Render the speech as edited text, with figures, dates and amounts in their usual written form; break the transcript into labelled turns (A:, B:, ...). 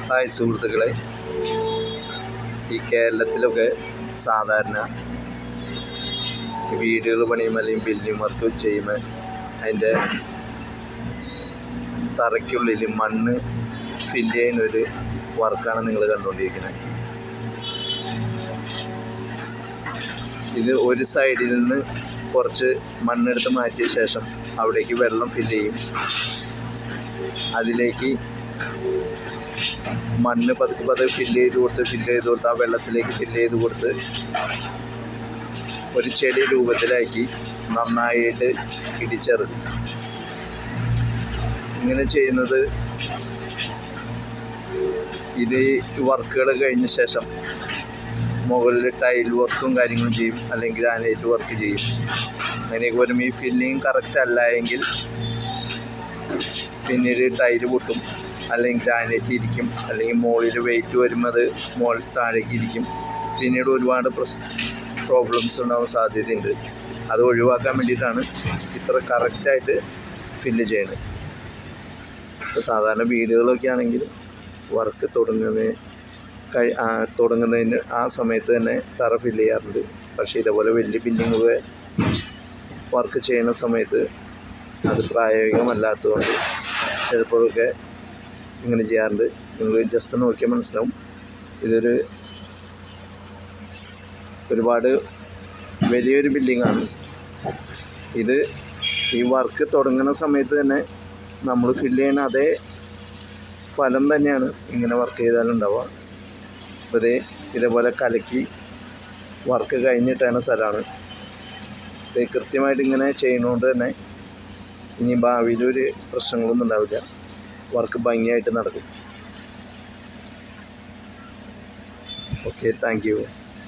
A: Hi സുഹൃത്തുക്കളെ, ഈ കേരളത്തിലൊക്കെ സാധാരണ വീടുകൾ പണിയുമ്പോൾ അല്ലെങ്കിൽ ബിൽഡിംഗ് വർക്ക് ചെയ്യുമ്പോൾ അതിൻ്റെ തറയ്ക്കുള്ളിൽ മണ്ണ് ഫില്ല് ചെയ്യുന്നൊരു വർക്കാണ് നിങ്ങൾ കണ്ടുകൊണ്ടിരിക്കുന്നത്. ഇത് ഒരു സൈഡിൽ നിന്ന് കുറച്ച് മണ്ണെടുത്ത് മാറ്റിയ ശേഷം അവിടേക്ക് വെള്ളം ഫില്ല് ചെയ്യും. അതിലേക്ക് മണ്ണ് പതുക്കെ ഫില്ല് ചെയ്ത് കൊടുത്ത് ആ വെള്ളത്തിലേക്ക് ഫില്ല് ചെയ്ത് കൊടുത്ത് ഒരു ചെടി രൂപത്തിലാക്കി നന്നായിട്ട് ഇടിച്ചെറുക്കും. ഇങ്ങനെ ചെയ്യുന്നത് ഇത് വർക്കുകൾ കഴിഞ്ഞ ശേഷം മുകളിൽ ടൈൽ വർക്കും കാര്യങ്ങളും ചെയ്യും, അല്ലെങ്കിൽ ഗ്രാനൈറ്റ് വർക്ക് ചെയ്യും. അങ്ങനെയൊക്കെ വരുമ്പോൾ ഈ ഫില്ലിങ് കറക്റ്റ് അല്ല എങ്കിൽ പിന്നീട് ടൈല് പൊട്ടും, അല്ലെങ്കിൽ ഗ്രാനൈറ്റ് ഇരിക്കും, അല്ലെങ്കിൽ മുകളിൽ വെയിറ്റ് വരുമ്പോൾ അത് മുകളിൽ താഴേക്ക് ഇരിക്കും. പിന്നീട് ഒരുപാട് പ്രോബ്ലംസ് ഉണ്ടാവാൻ സാധ്യതയുണ്ട്. അത് ഒഴിവാക്കാൻ വേണ്ടിയിട്ടാണ് ഇത്ര കറക്റ്റായിട്ട് ഫില്ല് ചെയ്യുന്നത്. ഇപ്പോൾ സാധാരണ വീടുകളൊക്കെ ആണെങ്കിൽ വർക്ക് തുടങ്ങുന്നതിന് ആ സമയത്ത് തന്നെ തറ ഫില്ല് ചെയ്യാറുണ്ട്. പക്ഷേ ഇതേപോലെ വലിയ ബിൽഡിങ്ങുകൾ വർക്ക് ചെയ്യുന്ന സമയത്ത് അത് പ്രായോഗികമല്ലാത്തതുകൊണ്ട് ചിലപ്പോഴൊക്കെ ഇങ്ങനെ ചെയ്യാറുണ്ട്. നിങ്ങൾ ജസ്റ്റ് നോക്കിയാൽ മനസ്സിലാവും. ഒരുപാട് വലിയൊരു ബിൽഡിങ്ങാണ്. ഈ വർക്ക് തുടങ്ങുന്ന സമയത്ത് തന്നെ നമ്മൾ ഫില്ല് ചെയ്യുന്ന അതേ ഫലം തന്നെയാണ് ഇങ്ങനെ വർക്ക് ചെയ്താലുണ്ടാവുക. അപ്പോൾ ഇതേപോലെ കലക്കി വർക്ക് കഴിഞ്ഞിട്ടാണ് സ്ഥലമാണ്. ഇത് കൃത്യമായിട്ട് ഇങ്ങനെ ചെയ്യുന്നതുകൊണ്ട് തന്നെ ഇനി ഭാവിയിലൊരു പ്രശ്നങ്ങളൊന്നും ഉണ്ടാവില്ല. വർക്ക് ഭംഗിയായിട്ട് നടക്കും. Okay, thank you.